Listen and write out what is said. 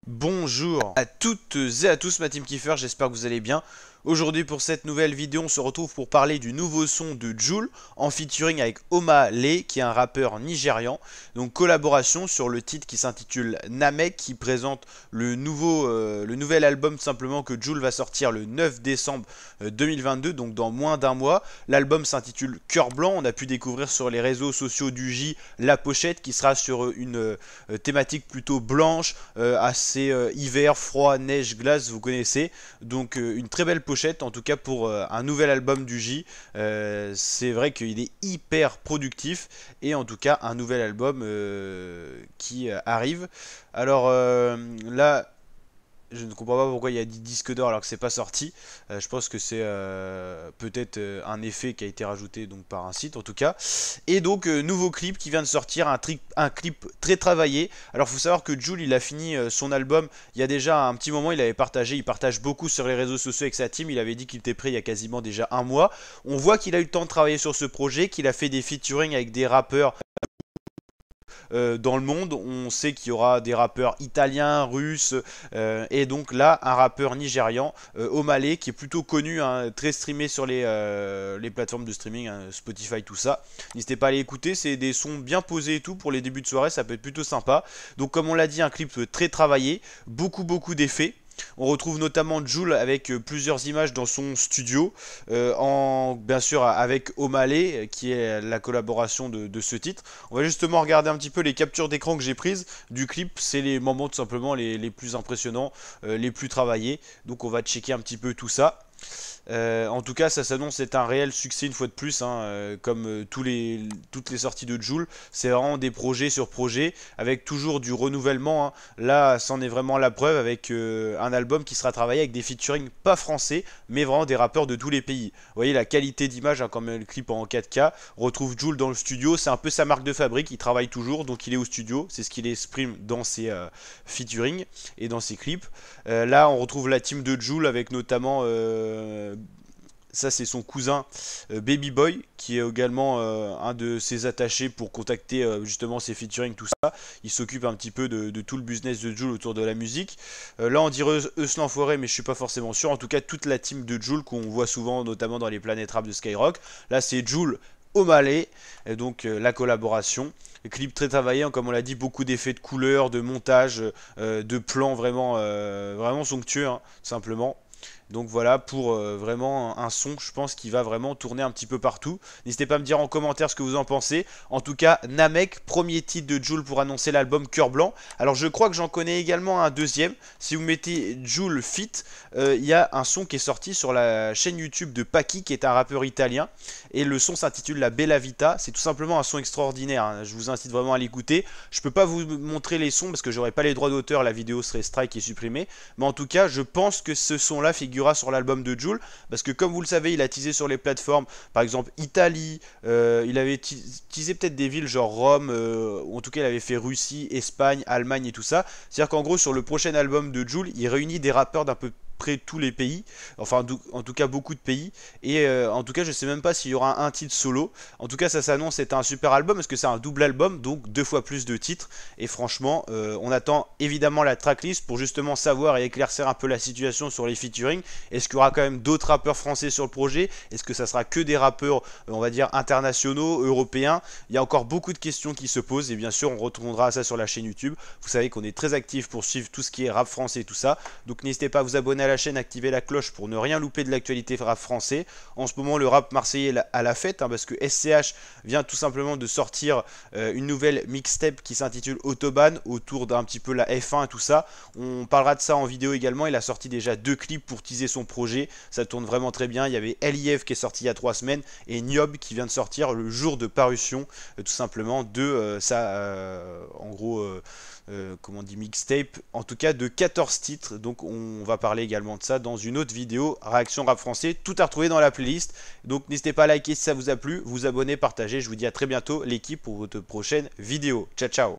Bonjour à toutes et à tous, ma team Kiefer, j'espère que vous allez bien. Aujourd'hui pour cette nouvelle vidéo, on se retrouve pour parler du nouveau son de Jul en featuring avec Omah Lay, qui est un rappeur nigérian. Donc collaboration sur le titre qui s'intitule Namek, qui présente le nouvel album simplement que Jul va sortir le 9 décembre 2022, donc dans moins d'un mois. L'album s'intitule Cœur Blanc. On a pu découvrir sur les réseaux sociaux du J la pochette qui sera sur une thématique plutôt blanche, assez hiver, froid, neige, glace, vous connaissez. Donc une très belle pochette en tout cas pour un nouvel album du J. C'est vrai qu'il est hyper productif et en tout cas un nouvel album qui arrive. Alors là, je ne comprends pas pourquoi il y a des disques d'or alors que c'est pas sorti. Je pense que c'est peut-être un effet qui a été rajouté donc par un site en tout cas. Et donc nouveau clip qui vient de sortir, un clip très travaillé. Alors faut savoir que Jul il a fini son album il y a déjà un petit moment, il partage beaucoup sur les réseaux sociaux avec sa team. Il avait dit qu'il était prêt il y a quasiment déjà un mois. On voit qu'il a eu le temps de travailler sur ce projet, qu'il a fait des featuring avec des rappeurs dans le monde. On sait qu'il y aura des rappeurs italiens, russes, et donc là, un rappeur nigérian, Omah Lay, qui est plutôt connu, hein, très streamé sur les plateformes de streaming, hein, Spotify, tout ça. N'hésitez pas à aller écouter, c'est des sons bien posés et tout, pour les débuts de soirée, ça peut être plutôt sympa. Donc comme on l'a dit, un clip très travaillé, beaucoup d'effets. On retrouve notamment Jul avec plusieurs images dans son studio, bien sûr avec Omah Lay, qui est la collaboration de ce titre. On va justement regarder un petit peu les captures d'écran que j'ai prises du clip. C'est les moments tout simplement les plus impressionnants, les plus travaillés. Donc on va checker un petit peu tout ça. En tout cas, ça s'annonce être un réel succès une fois de plus, hein, comme toutes les sorties de Jul. C'est vraiment des projets sur projets, avec toujours du renouvellement, hein. Là, c'en est vraiment la preuve avec un album qui sera travaillé avec des featuring pas français, mais vraiment des rappeurs de tous les pays. Vous voyez la qualité d'image, hein, comme le clip en 4K. On retrouve Jul dans le studio, c'est un peu sa marque de fabrique, il travaille toujours, donc il est au studio. C'est ce qu'il exprime dans ses featuring et dans ses clips. Là, on retrouve la team de Jul avec notamment ça c'est son cousin Baby Boy qui est également un de ses attachés pour contacter justement ses featuring, tout ça. Il s'occupe un petit peu de tout le business de Jul autour de la musique. Là on dirait Eus l'Enfoiré, mais je suis pas forcément sûr. En tout cas toute la team de Jul qu'on voit souvent notamment dans les planètes rap de Skyrock. Là c'est Jul, Omah Lay, et donc la collaboration. Le clip très travaillé, hein, comme on l'a dit, beaucoup d'effets de couleurs, de montage, de plans vraiment somptueux, hein, simplement. Donc voilà pour vraiment un son, je pense, qui va vraiment tourner un petit peu partout. N'hésitez pas à me dire en commentaire ce que vous en pensez. En tout cas, Namek, premier titre de Jul pour annoncer l'album Cœur Blanc. Alors je crois que j'en connais également un deuxième. Si vous mettez Jul Fit, il y a un son qui est sorti sur la chaîne YouTube de Paki, qui est un rappeur italien. Et le son s'intitule La Bella Vita. C'est tout simplement un son extraordinaire, hein. Je vous incite vraiment à l'écouter. Je peux pas vous montrer les sons parce que j'aurais pas les droits d'auteur, la vidéo serait strike et supprimée. Mais en tout cas, je pense que ce son-là figure sur l'album de Jul, parce que comme vous le savez, il a teasé sur les plateformes, par exemple Italie, il avait teasé peut-être des villes genre Rome, ou en tout cas il avait fait Russie, Espagne, Allemagne et tout ça. C'est-à-dire qu'en gros sur le prochain album de Jul, il réunit des rappeurs d'un peu près tous les pays, enfin en tout cas beaucoup de pays, et en tout cas je sais même pas s'il y aura un titre solo. En tout cas ça s'annonce être un super album parce que c'est un double album, donc deux fois plus de titres, et franchement on attend évidemment la tracklist pour justement savoir et éclaircir un peu la situation sur les featuring. Est-ce qu'il y aura quand même d'autres rappeurs français sur le projet? Est-ce que ça sera que des rappeurs on va dire internationaux, européens? Il y a encore beaucoup de questions qui se posent, et bien sûr on retournera à ça sur la chaîne YouTube. Vous savez qu'on est très actif pour suivre tout ce qui est rap français et tout ça, donc n'hésitez pas à vous abonner à la chaîne, activer la cloche pour ne rien louper de l'actualité rap français. En ce moment, le rap marseillais à la fête, hein, parce que SCH vient tout simplement de sortir une nouvelle mixtape qui s'intitule Autobahn, autour d'un petit peu la F1 et tout ça. On parlera de ça en vidéo également. Il a sorti déjà deux clips pour teaser son projet. Ça tourne vraiment très bien. Il y avait LIF qui est sorti il y a 3 semaines et Niob qui vient de sortir le jour de parution, tout simplement, de en gros, comment on dit, mixtape, en tout cas de 14 titres. Donc on va parler également de ça dans une autre vidéo, réaction rap français, tout à retrouver dans la playlist. Donc n'hésitez pas à liker si ça vous a plu, vous abonner, partager. Je vous dis à très bientôt l'équipe pour votre prochaine vidéo. Ciao ciao.